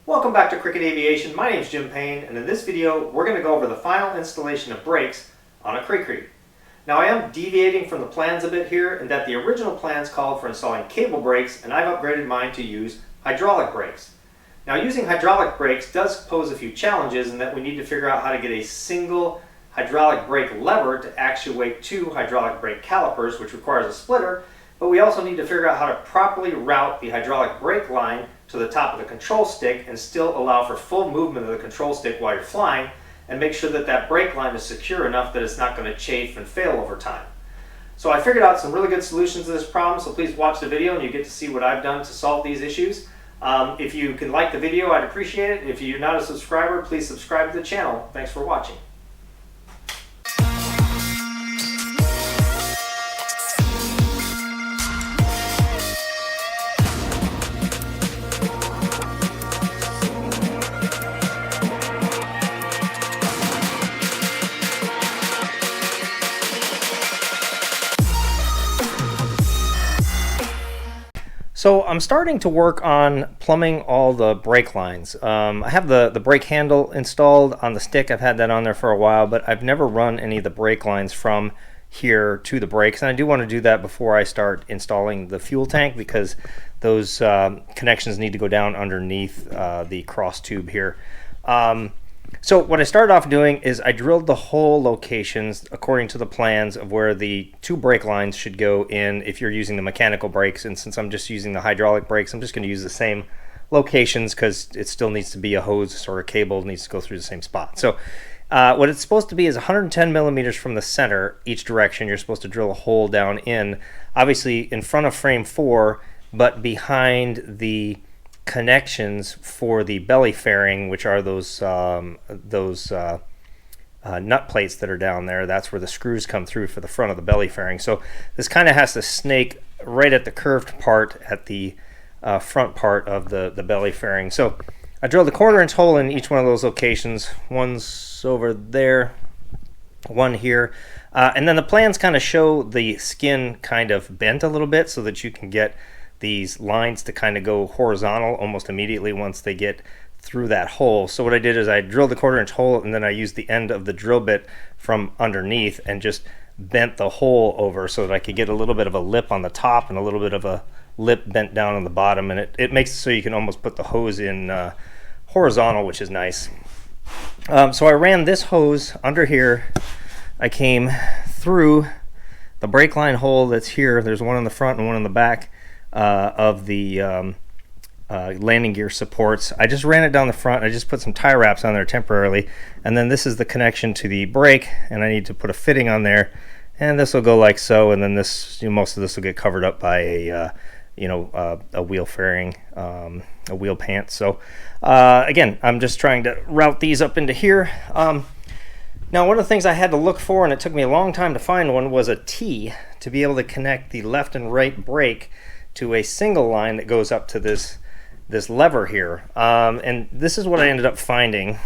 Welcome back to Cricket Aviation. My name is Jim Payne, and in this video we're going to go over the final installation of brakes on a CriCri. Now I am deviating from the plans a bit here in that the original plans called for installing cable brakes, and I've upgraded mine to use hydraulic brakes. Now using hydraulic brakes does pose a few challenges in that we need to figure out how to get a single hydraulic brake lever to actuate two hydraulic brake calipers, which requires a splitter, but we also need to figure out how to properly route the hydraulic brake line to the top of the control stick and still allow for full movement of the control stick while you're flying, and make sure that that brake line is secure enough that it's not going to chafe and fail over time. So I figured out some really good solutions to this problem, so please watch the video and you get to see what I've done to solve these issues. If you can like the video, I'd appreciate it. If you're not a subscriber, please subscribe to the channel. Thanks for watching. So I'm starting to work on plumbing all the brake lines. I have the brake handle installed on the stick. I've had that on there for a while, but I've never run any of the brake lines from here to the brakes. And I do want to do that before I start installing the fuel tank, because those connections need to go down underneath the cross tube here. So what I started off doing is I drilled the hole locations according to the plans of where the two brake lines should go in if you're using the mechanical brakes. And since I'm just using the hydraulic brakes, I'm just going to use the same locations because it still needs to be a hose sort of cable, needs to go through the same spot. So what it's supposed to be is 110 millimeters from the center each direction. You're supposed to drill a hole down in, obviously in front of frame 4, but behind the connections for the belly fairing, which are those nut plates that are down there. That's where the screws come through for the front of the belly fairing. So this kind of has to snake right at the curved part at the front part of the belly fairing. So I drilled a 1/4-inch hole in each one of those locations. One's over there, one here, and then the plans kind of show the skin kind of bent a little bit so that you can get these lines to kind of go horizontal almost immediately once they get through that hole. So what I did is I drilled the 1/4-inch hole, and then I used the end of the drill bit from underneath and just bent the hole over so that I could get a little bit of a lip on the top and a little bit of a lip bent down on the bottom, and it makes it so you can almost put the hose in horizontal, which is nice. So I ran this hose under here. I came through the brake line hole that's here. There's one in the front and one in the back of the landing gear supports. I just ran it down the front. I just put some tie wraps on there temporarily, and then this is the connection to the brake, and I need to put a fitting on there, and this will go like so, and then this, most of this will get covered up by a wheel fairing, a wheel pant. So again, I'm just trying to route these up into here. Now, one of the things I had to look for, and it took me a long time to find one, was a T to be able to connect the left and right brake to a single line that goes up to this lever here. And this is what I ended up finding.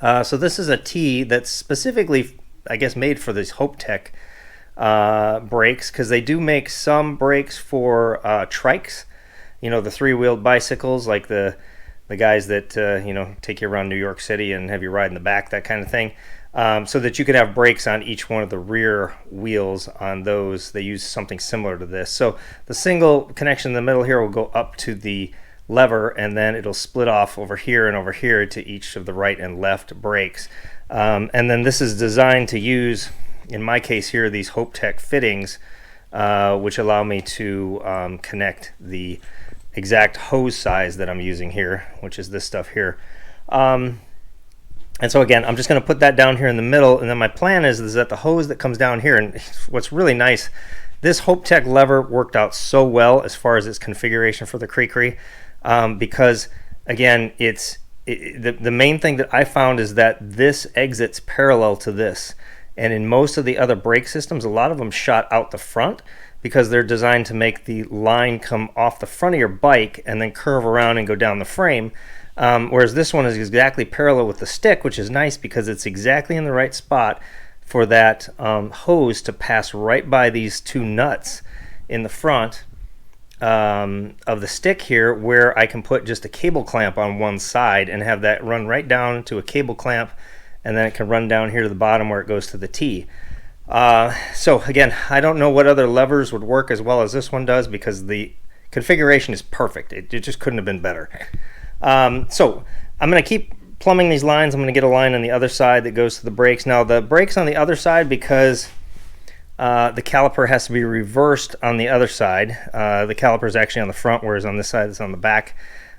So this is a T that's specifically, I guess, made for these Hopetech brakes, because they do make some brakes for trikes, the 3-wheeled bicycles, like the guys that take you around New York City and have you ride in the back, that kind of thing. So that you could have brakes on each one of the rear wheels on those. They use something similar to this. So the single connection in the middle here will go up to the lever, and then it'll split off over here and over here to each of the right and left brakes. And then this is designed to use, in my case here, these Hopetech fittings, which allow me to connect the exact hose size that I'm using here, which is this stuff here. And so again, I'm just going to put that down here in the middle, and then my plan is that the hose that comes down here, and what's really nice, this Hopetech lever worked out so well as far as its configuration for the CriCri, because again, the main thing that I found is that this exits parallel to this, and in most of the other brake systems, a lot of them shot out the front because they're designed to make the line come off the front of your bike and then curve around and go down the frame. Whereas this one is exactly parallel with the stick, which is nice because it's exactly in the right spot for that hose to pass right by these two nuts in the front of the stick here where I can put just a cable clamp on one side and have that run right down to a cable clamp, and then it can run down here to the bottom where it goes to the T. So again, I don't know what other levers would work as well as this one does, because the configuration is perfect. It just couldn't have been better. So I'm going to keep plumbing these lines. I'm going to get a line on the other side that goes to the brakes. Now the brakes on the other side, because the caliper has to be reversed on the other side. The caliper is actually on the front, whereas on this side it's on the back.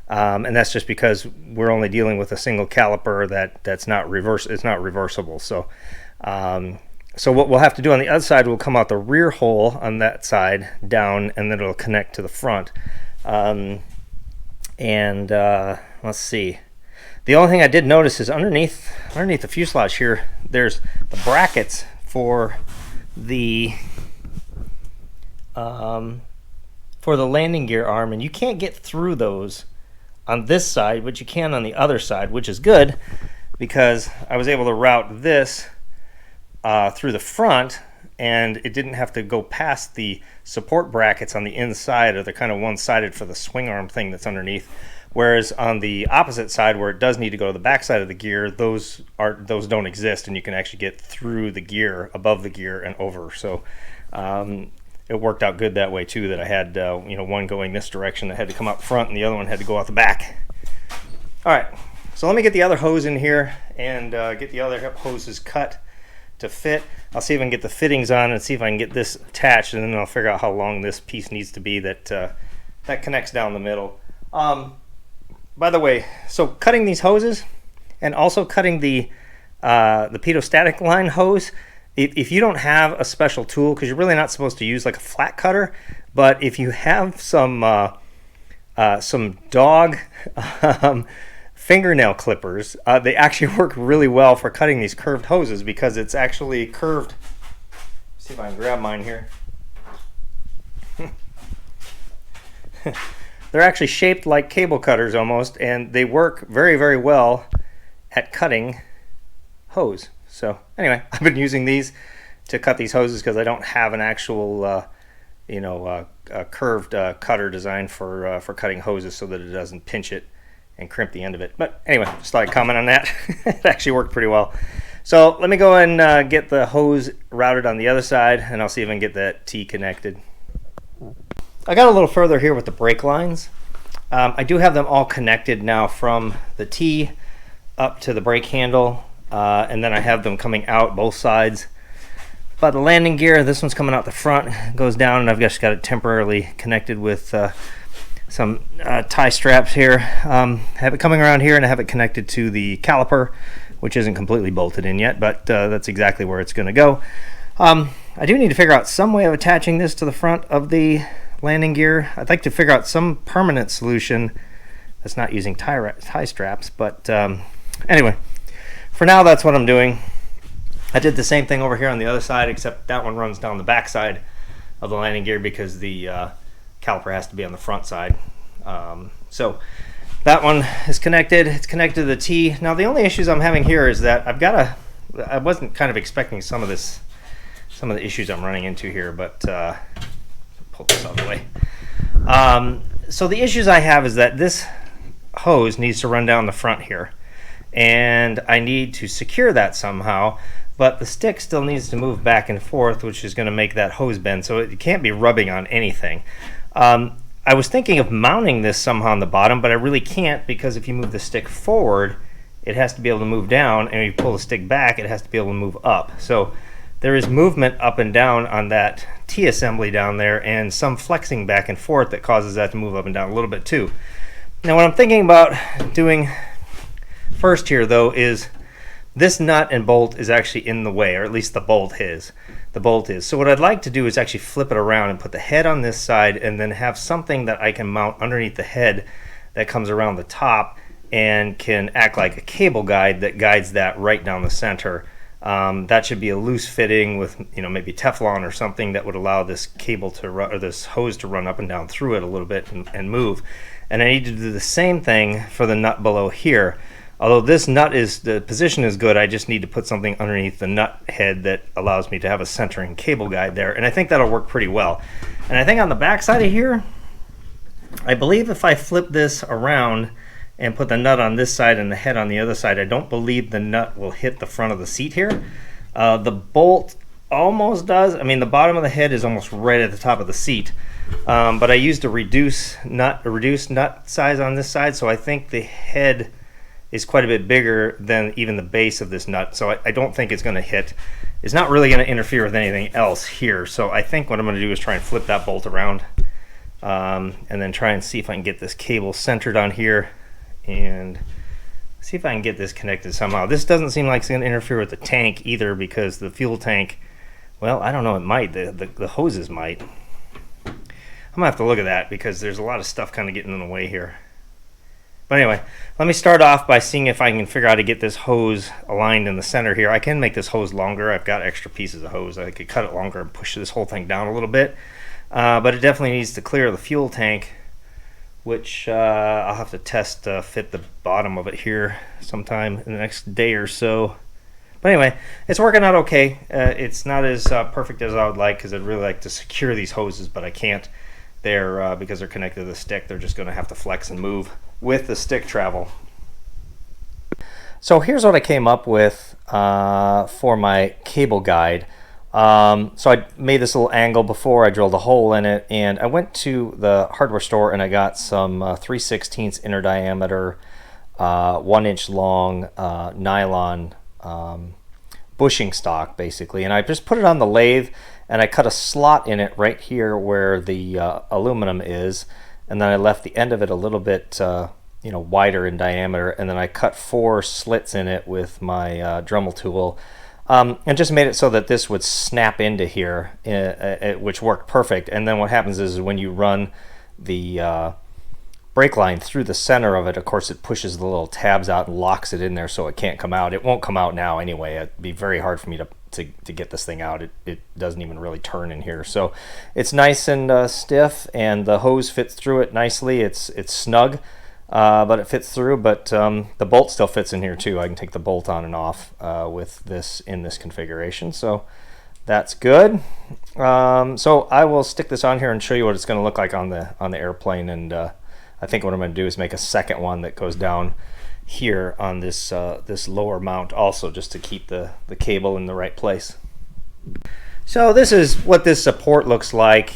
And that's just because we're only dealing with a single caliper that's not reversible. So so what we'll have to do on the other side, we'll come out the rear hole on that side down, and then it'll connect to the front. Let's see. The only thing I did notice is underneath the fuselage here, there's the brackets for the landing gear arm, and you can't get through those on this side, but you can on the other side, which is good because I was able to route this through the front, and it didn't have to go past the support brackets on the inside, or they're kind of one-sided for the swing arm thing that's underneath. Whereas on the opposite side, where it does need to go to the back side of the gear, those don't exist, and you can actually get through the gear, above the gear, and over. So it worked out good that way too. That I had one going this direction that had to come out front, and the other one had to go out the back. All right, so let me get the other hose in here and get the other hoses cut to fit. I'll see if I can get the fittings on and see if I can get this attached, and then I'll figure out how long this piece needs to be that connects down the middle. By the way, so cutting these hoses and also cutting the pedostatic line hose, if you don't have a special tool, because you're really not supposed to use like a flat cutter, but if you have some dog fingernail clippers, they actually work really well for cutting these curved hoses, because it's actually curved. Let's see if I can grab mine here. They're actually shaped like cable cutters almost, and they work very, very well at cutting hose. So anyway, I've been using these to cut these hoses because I don't have an actual curved cutter designed for cutting hoses, so that it doesn't pinch it and crimp the end of it. But anyway, just thought I'd comment on that. It actually worked pretty well. So let me go and get the hose routed on the other side, and I'll see if I can get that T connected. I got a little further here with the brake lines. I do have them all connected now from the T up to the brake handle, and then I have them coming out both sides. But the landing gear, this one's coming out the front, goes down, and I've just got it temporarily connected with some tie straps here. Have it coming around here, and I have it connected to the caliper, which isn't completely bolted in yet, but that's exactly where it's going to go. I do need to figure out some way of attaching this to the front of the landing gear. I'd like to figure out some permanent solution that's not using tie straps, but anyway, for now that's what I'm doing. I did the same thing over here on the other side, except that one runs down the back side of the landing gear because the caliper has to be on the front side. So that one is connected. It's connected to the T. Now the only issues I'm having here is that I wasn't kind of expecting some of the issues I'm running into here, but pull this out of the way. So the issues I have is that this hose needs to run down the front here, and I need to secure that somehow, but the stick still needs to move back and forth, which is going to make that hose bend, so it can't be rubbing on anything. I was thinking of mounting this somehow on the bottom, but I really can't, because if you move the stick forward, it has to be able to move down, and if you pull the stick back, it has to be able to move up. So there is movement up and down on that T assembly down there, and some flexing back and forth that causes that to move up and down a little bit too. Now what I'm thinking about doing first here though is this nut and bolt is actually in the way, or at least the bolt is. So what I'd like to do is actually flip it around and put the head on this side, and then have something that I can mount underneath the head that comes around the top and can act like a cable guide that guides that right down the center. That should be a loose fitting with maybe Teflon or something that would allow this cable to run, or this hose to run up and down through it a little bit and move. And I need to do the same thing for the nut below here. Although this nut the position is good, I just need to put something underneath the nut head that allows me to have a centering cable guide there, and I think that'll work pretty well. And I think on the back side of here, I believe if I flip this around and put the nut on this side and the head on the other side, I don't believe the nut will hit the front of the seat here. The bolt almost does. I mean, the bottom of the head is almost right at the top of the seat. But I used a reduced nut size on this side, so I think the head is quite a bit bigger than even the base of this nut. So I don't think it's going to hit. It's not really going to interfere with anything else here. So I think what I'm going to do is try and flip that bolt around, and then try and see if I can get this cable centered on here and see if I can get this connected somehow. This doesn't seem like it's going to interfere with the tank either, because the fuel tank, well, I don't know, it might. The hoses might. I'm gonna have to look at that because there's a lot of stuff kind of getting in the way here. But anyway, let me start off by seeing if I can figure out how to get this hose aligned in the center here. I can make this hose longer. I've got extra pieces of hose. I could cut it longer and push this whole thing down a little bit. But it definitely needs to clear the fuel tank, which I'll have to test fit the bottom of it here sometime in the next day or so. But anyway, it's working out okay. It's not as perfect as I would like, because I'd really like to secure these hoses, but I can't. They're because they're connected to the stick, they're just going to have to flex and move with the stick travel. So here's what I came up with for my cable guide. So I made this little angle before, I drilled a hole in it, and I went to the hardware store and I got some 3/16 inner diameter, 1 inch long nylon bushing stock, basically, and I just put it on the lathe and I cut a slot in it right here where the aluminum is, and then I left the end of it a little bit wider in diameter, and then I cut 4 slits in it with my Dremel tool, and just made it so that this would snap into here, which worked perfect. And then what happens is when you run the brake line through the center of it, of course it pushes the little tabs out and locks it in there so it can't come out. It won't come out now anyway. It'd be very hard for me to get this thing out. It doesn't even really turn in here. So it's nice and stiff, and the hose fits through it nicely. It's snug, but it fits through, but the bolt still fits in here too. I can take the bolt on and off with this in this configuration, so that's good. So I will stick this on here and show you what it's going to look like on the airplane, and I think what I'm going to do is make a second one that goes down here on this this lower mount also, just to keep the cable in the right place. So this is what this support looks like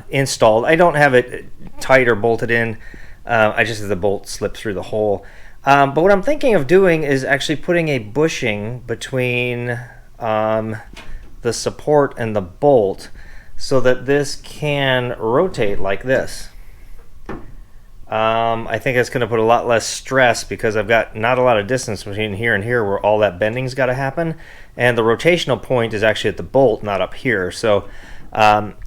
installed. I don't have it tight or bolted in. I just have the bolt slip through the hole. But what I'm thinking of doing is actually putting a bushing between the support and the bolt so that this can rotate like this. I think it's going to put a lot less stress because I've got not a lot of distance between here and here where all that bending's got to happen, and the rotational point is actually at the bolt, not up here. So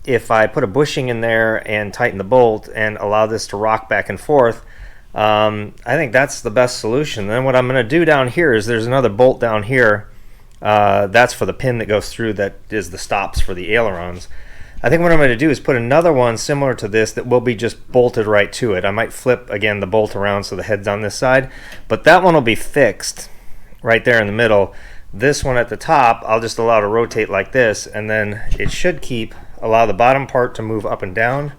if I put a bushing in there and tighten the bolt and allow this to rock back and forth, I think that's the best solution. Then what I'm going to do down here is there's another bolt down here. That's for the pin that goes through, that is the stops for the ailerons. I think what I'm going to do is put another one similar to this that will be just bolted right to it. I might flip again the bolt around so the head's on this side, but that one will be fixed right there in the middle. This one at the top I'll just allow to rotate like this, and then it should allow the bottom part to move up and down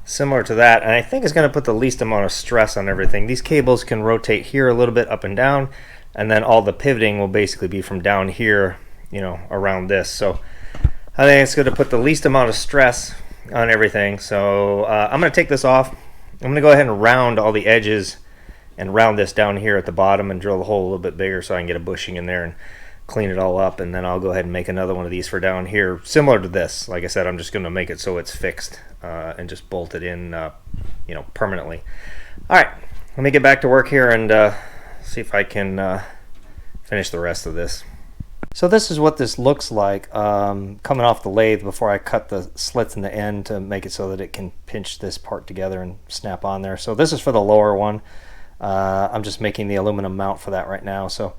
similar to that, and I think it's going to put the least amount of stress on everything. These cables can rotate here a little bit up and down, and then all the pivoting will basically be from down here, around this. So I think it's going to put the least amount of stress on everything. So I'm going to take this off. I'm going to go ahead and round all the edges and round this down here at the bottom and drill the hole a little bit bigger so I can get a bushing in there and clean it all up. And then I'll go ahead and make another one of these for down here, similar to this. Like I said, I'm just going to make it so it's fixed and just bolt it in, permanently. All right, let me get back to work here and see if I can finish the rest of this. So this is what this looks like coming off the lathe before I cut the slits in the end to make it so that it can pinch this part together and snap on there. So this is for the lower one. I'm just making the aluminum mount for that right now. So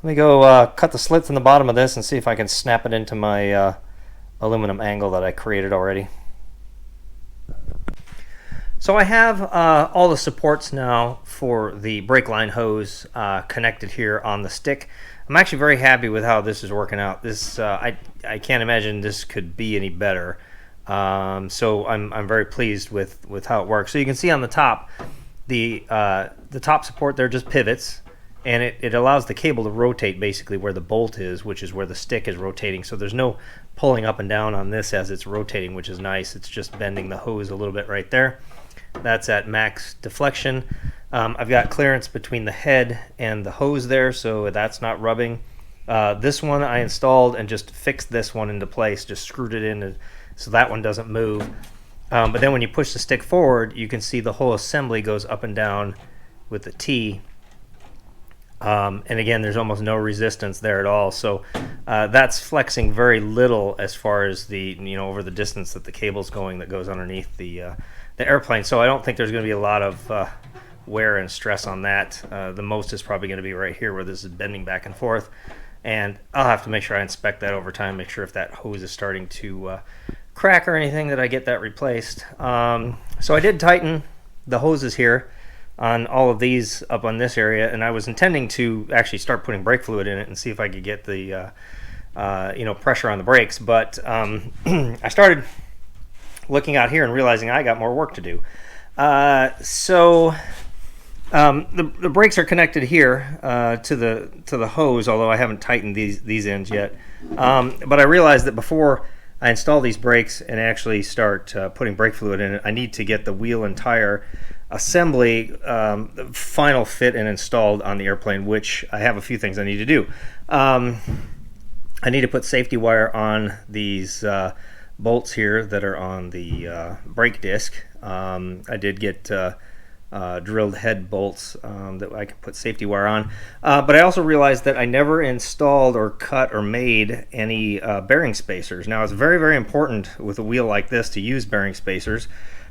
let me go cut the slits in the bottom of this and see if I can snap it into my aluminum angle that I created already. So I have all the supports now for the brake line hose connected here on the stick. I'm actually very happy with how this is working out. This I can't imagine this could be any better. So I'm very pleased with how it works. So you can see on the top, the top support there just pivots, and it allows the cable to rotate basically where the bolt is, which is where the stick is rotating. So there's no pulling up and down on this as it's rotating, which is nice. It's just bending the hose a little bit right there. That's at max deflection. I've got clearance between the head and the hose there, so that's not rubbing. This one I installed and just fixed this one into place, just screwed it in so that one doesn't move. But then when you push the stick forward, you can see the whole assembly goes up and down with the T. And again, there's almost no resistance there at all. So that's flexing very little as far as the, over the distance that the cable's going that goes underneath the airplane. So I don't think there's going to be a lot of wear and stress on that. The most is probably going to be right here where this is bending back and forth. And I'll have to make sure I inspect that over time, make sure if that hose is starting to crack or anything that I get that replaced. So I did tighten the hoses here on all of these up on this area, and I was intending to actually start putting brake fluid in it and see if I could get the pressure on the brakes. But I started looking out here and realizing I got more work to do. So the brakes are connected here to the hose, although I haven't tightened these ends yet. But I realized that before I install these brakes and actually start putting brake fluid in it, I need to get the wheel and tire assembly final fit and installed on the airplane, which I have a few things I need to do. I need to put safety wire on these bolts here that are on the brake disc. I did get drilled head bolts that I can put safety wire on, but I also realized that I never installed or cut or made any bearing spacers. Now it's very, very important with a wheel like this to use bearing spacers,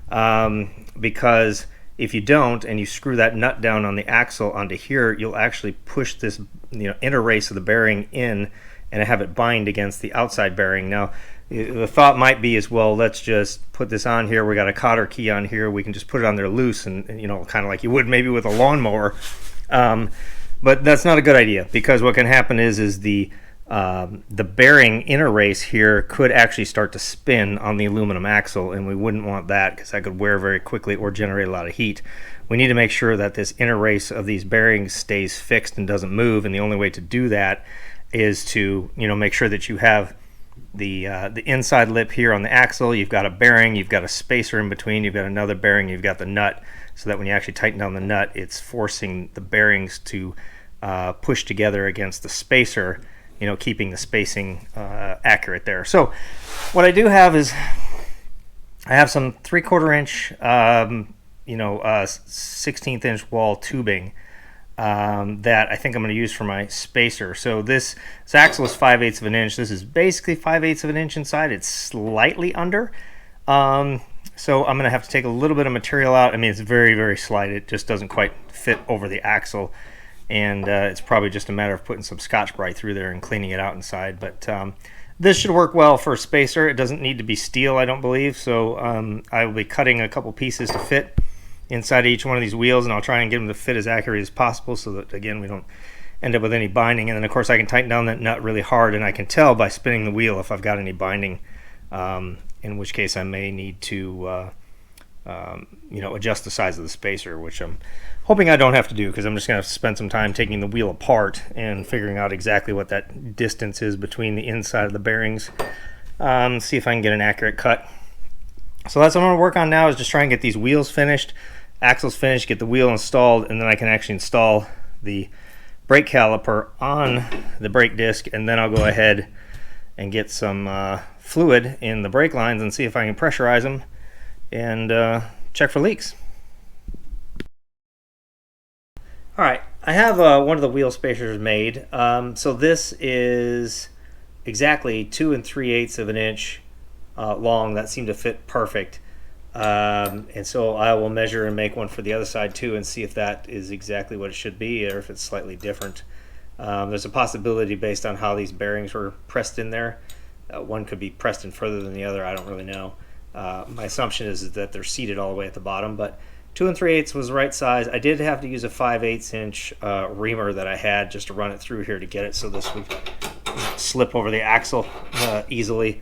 because if you don't and you screw that nut down on the axle onto here, you'll actually push this inner race of the bearing in and have it bind against the outside bearing. Now the thought might be as well, let's just put this on here. We got a cotter key on here. We can just put it on there loose and kind of like you would maybe with a lawnmower. But that's not a good idea, because what can happen is the bearing inner race here could actually start to spin on the aluminum axle, and we wouldn't want that because that could wear very quickly or generate a lot of heat. We need to make sure that this inner race of these bearings stays fixed and doesn't move, and the only way to do that is to make sure that you have the inside lip here on the axle. You've got a bearing, you've got a spacer in between, you've got another bearing, you've got the nut, so that when you actually tighten down the nut, it's forcing the bearings to push together against the spacer, keeping the spacing accurate there. So what I do have is I have some 3/4 inch 16th inch wall tubing that I think I'm going to use for my spacer. So this axle is 5/8 of an inch. This is basically 5/8 of an inch inside. It's slightly under. So I'm going to have to take a little bit of material out. I mean, it's very, very slight. It just doesn't quite fit over the axle. And it's probably just a matter of putting some Scotch-Brite through there and cleaning it out inside. But this should work well for a spacer. It doesn't need to be steel, I don't believe. So I will be cutting a couple pieces to fit inside each one of these wheels, and I'll try and get them to fit as accurate as possible so that, again, we don't end up with any binding. And then, of course, I can tighten down that nut really hard, and I can tell by spinning the wheel if I've got any binding, in which case I may need to adjust the size of the spacer, which I'm hoping I don't have to do, because I'm just going to spend some time taking the wheel apart and figuring out exactly what that distance is between the inside of the bearings. See if I can get an accurate cut. So that's what I'm going to work on now, is just try and get these wheels finished, axles finished, get the wheel installed, and then I can actually install the brake caliper on the brake disc, and then I'll go ahead and get some fluid in the brake lines and see if I can pressurize them and check for leaks. All right, I have one of the wheel spacers made. So this is exactly 2 3/8 of an inch long. That seemed to fit perfect. And so I will measure and make one for the other side too, and see if that is exactly what it should be, or if it's slightly different. There's a possibility based on how these bearings were pressed in there. One could be pressed in further than the other. I don't really know. My assumption is that they're seated all the way at the bottom, but 2 3/8 was the right size. I did have to use a 5/8 inch reamer that I had just to run it through here to get it so this would slip over the axle easily.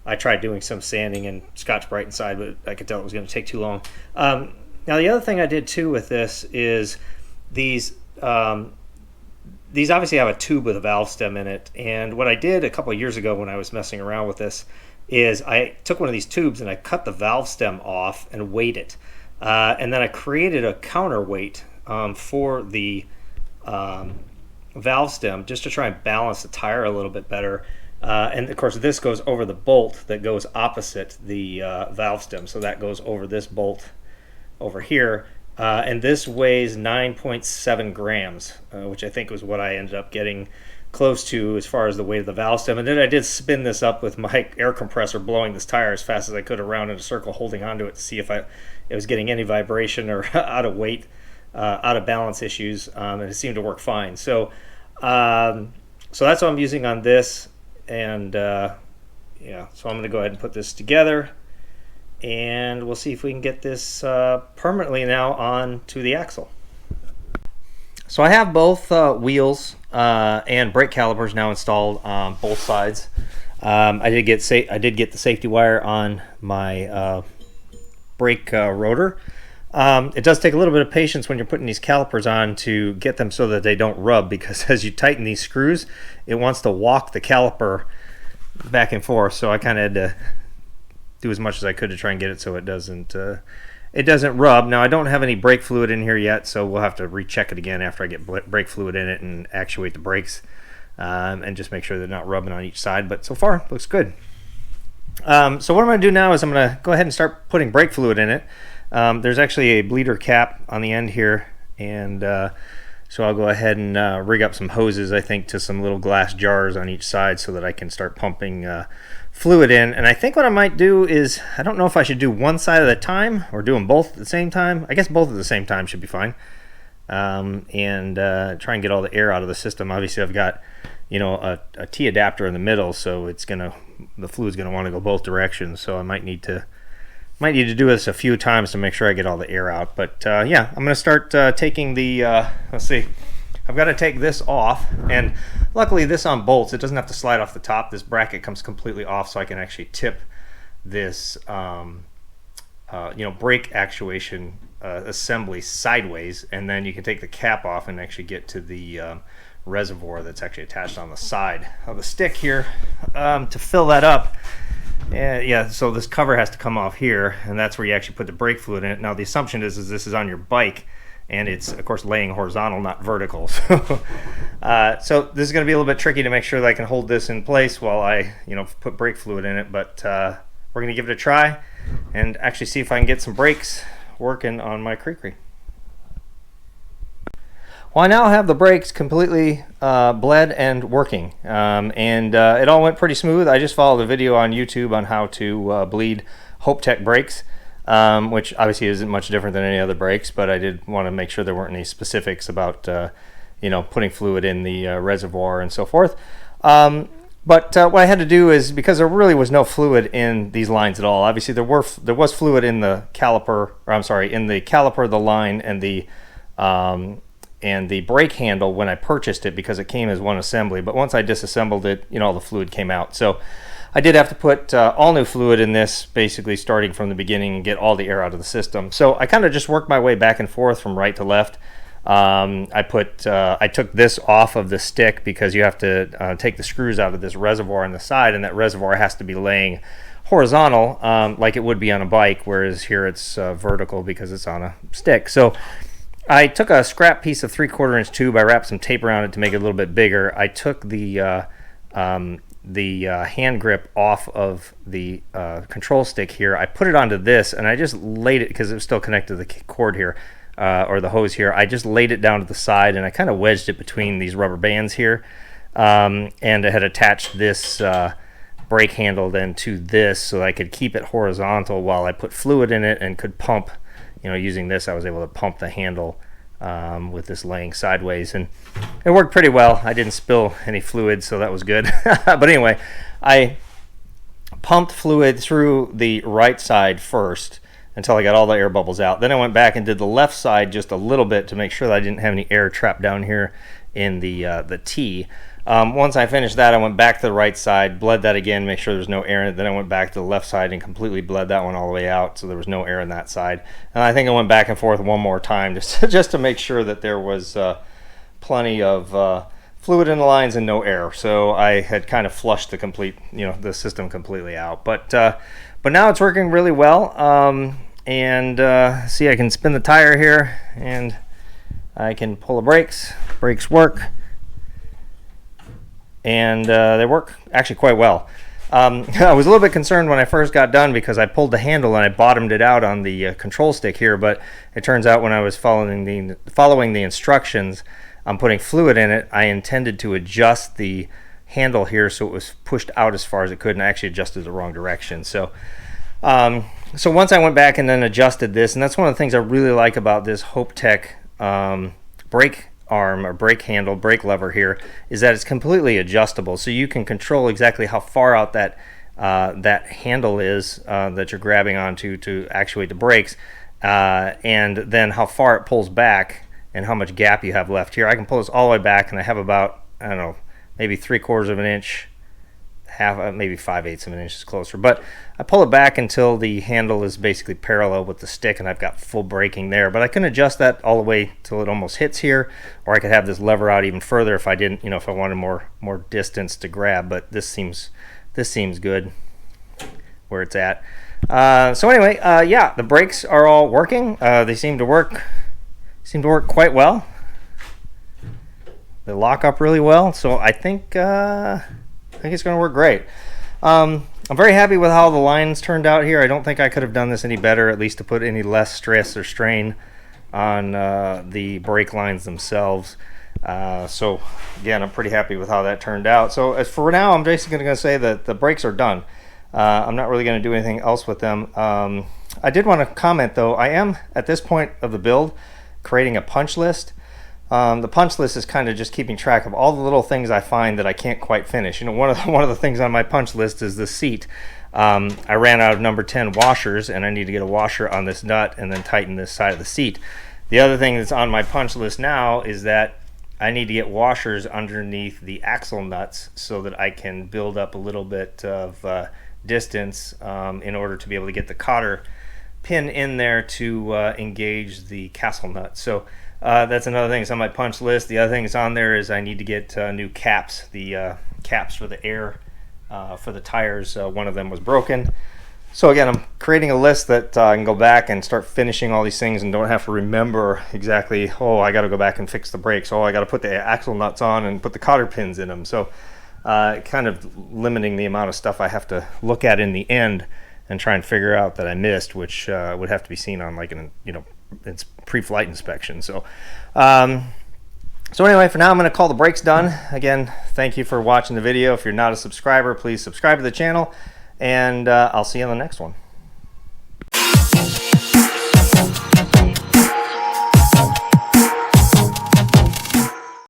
I tried doing some sanding and Scotch-Brite inside, but I could tell it was going to take too long. Now the other thing I did too with this is these obviously have a tube with a valve stem in it, and what I did a couple of years ago when I was messing around with this is I took one of these tubes and I cut the valve stem off and weighed it, and then I created a counterweight for the valve stem just to try and balance the tire a little bit better. And of course this goes over the bolt that goes opposite the valve stem, so that goes over this bolt over here, and this weighs 9.7 grams, which I think was what I ended up getting close to as far as the weight of the valve stem. And then I did spin this up with my air compressor, blowing this tire as fast as I could around in a circle, holding onto it to see if it was getting any vibration or out of weight, out of balance issues, and it seemed to work fine. So so that's what I'm using on this, and yeah, so I'm going to go ahead and put this together, and we'll see if we can get this permanently now on to the axle. So I have both wheels and brake calipers now installed on both sides. I did get the safety wire on my brake rotor. It does take a little bit of patience when you're putting these calipers on to get them so that they don't rub, because as you tighten these screws, it wants to walk the caliper back and forth. So I kind of had to do as much as I could to try and get it so it doesn't rub. Now I don't have any brake fluid in here yet, so we'll have to recheck it again after I get brake fluid in it and actuate the brakes, and just make sure they're not rubbing on each side. But so far looks good. So what I'm going to do now is I'm going to go ahead and start putting brake fluid in it. There's actually a bleeder cap on the end here, and so I'll go ahead and rig up some hoses, I think, to some little glass jars on each side so that I can start pumping fluid in. And I think what I might do is, I don't know if I should do one side at a time or do them both at the same time. I guess both at the same time should be fine, and try and get all the air out of the system. Obviously I've got, you know, a T adapter in the middle, so the fluid's gonna want to go both directions, so I might need to do this a few times to make sure I get all the air out. But yeah, I'm going to start taking the, let's see, I've got to take this off, and luckily this on bolts, it doesn't have to slide off the top. This bracket comes completely off, so I can actually tip this, you know, brake actuation assembly sideways, and then you can take the cap off and actually get to the reservoir that's actually attached on the side of the stick here. To fill that up, yeah, so this cover has to come off here, and that's where you actually put the brake fluid in it. Now the assumption is this is on your bike, and it's of course laying horizontal, not vertical. So, so this is going to be a little bit tricky to make sure that I can hold this in place while I, you know, put brake fluid in it. But we're going to give it a try and actually see if I can get some brakes working on my CriCri. Well, I now have the brakes completely bled and working, and it all went pretty smooth. I just followed a video on YouTube on how to bleed HopeTech brakes, which obviously isn't much different than any other brakes, but I did want to make sure there weren't any specifics about you know, putting fluid in the reservoir and so forth. But what I had to do is, because there really was no fluid in these lines at all, obviously there was fluid in the caliper, or I'm sorry, in the caliper, the line, and the brake handle when I purchased it, because it came as one assembly. But once I disassembled it, you know, all the fluid came out. So I did have to put all new fluid in this, basically starting from the beginning, and get all the air out of the system. So I kind of just worked my way back and forth from right to left. I took this off of the stick because you have to take the screws out of this reservoir on the side, and that reservoir has to be laying horizontal, like it would be on a bike, whereas here it's vertical because it's on a stick. So I took a scrap piece of 3/4 inch tube. I wrapped some tape around it to make it a little bit bigger. I took the hand grip off of the control stick here. I put it onto this, and I just laid it, because it was still connected to the cord here, or the hose here. I just laid it down to the side, and I kind of wedged it between these rubber bands here, and I had attached this brake handle then to this so that I could keep it horizontal while I put fluid in it and could pump. You know, using this, I was able to pump the handle with this laying sideways, and it worked pretty well. I didn't spill any fluid, so that was good. But anyway, I pumped fluid through the right side first until I got all the air bubbles out. Then I went back and did the left side just a little bit to make sure that I didn't have any air trapped down here in the T. Once I finished that, I went back to the right side, bled that again, make sure there's no air in it. Then I went back to the left side and completely bled that one all the way out, so there was no air in that side. And I think I went back and forth one more time just to make sure that there was plenty of fluid in the lines and no air. So I had kind of flushed the system completely out. But now it's working really well. See, I can spin the tire here, and I can pull the brakes. Brakes work. And they work actually quite well. I was a little bit concerned when I first got done because I pulled the handle and I bottomed it out on the control stick here, but it turns out when I was following the instructions on putting fluid in it, I intended to adjust the handle here so it was pushed out as far as it could, and I actually adjusted the wrong direction. So once I went back and then adjusted this, and that's one of the things I really like about this Hope Tech brake arm or brake handle, brake lever here, is that it's completely adjustable, so you can control exactly how far out that handle is that you're grabbing onto to actuate the brakes, and then how far it pulls back and how much gap you have left here. I can pull this all the way back, and I have about, I don't know, maybe 3/4 of an inch, maybe 5/8 of an inch is closer, but I pull it back until the handle is basically parallel with the stick, and I've got full braking there. But I can adjust that all the way till it almost hits here, or I could have this lever out even further if I didn't, if I wanted more distance to grab. But this seems good where it's at. So anyway, yeah, the brakes are all working. They seem to work quite well. They lock up really well, so I think it's going to work great. I'm very happy with how the lines turned out here. I don't think I could have done this any better, at least to put any less stress or strain on the brake lines themselves. So again, I'm pretty happy with how that turned out. So as for now, I'm basically going to say that the brakes are done. I'm not really going to do anything else with them. I did want to comment though, I am at this point of the build creating a punch list. The punch list is kind of just keeping track of all the little things I find that I can't quite finish. One of the things on my punch list is the seat. I ran out of number 10 washers, and I need to get a washer on this nut and then tighten this side of the seat. The other thing that's on my punch list now is that I need to get washers underneath the axle nuts so that I can build up a little bit of distance in order to be able to get the cotter pin in there to engage the castle nut. So that's another thing that's on my punch list. The other thing that's on there is I need to get new caps, the caps for the air for the tires. One of them was broken. So again, I'm creating a list that I can go back and start finishing all these things and don't have to remember exactly, oh, I got to go back and fix the brakes. Oh, I got to put the axle nuts on and put the cotter pins in them. So kind of limiting the amount of stuff I have to look at in the end and try and figure out that I missed, which would have to be seen on like it's pre-flight inspection. So anyway, for now I'm going to call the brakes done. Again, thank you for watching the video. If you're not a subscriber, please subscribe to the channel, and I'll see you on the next one.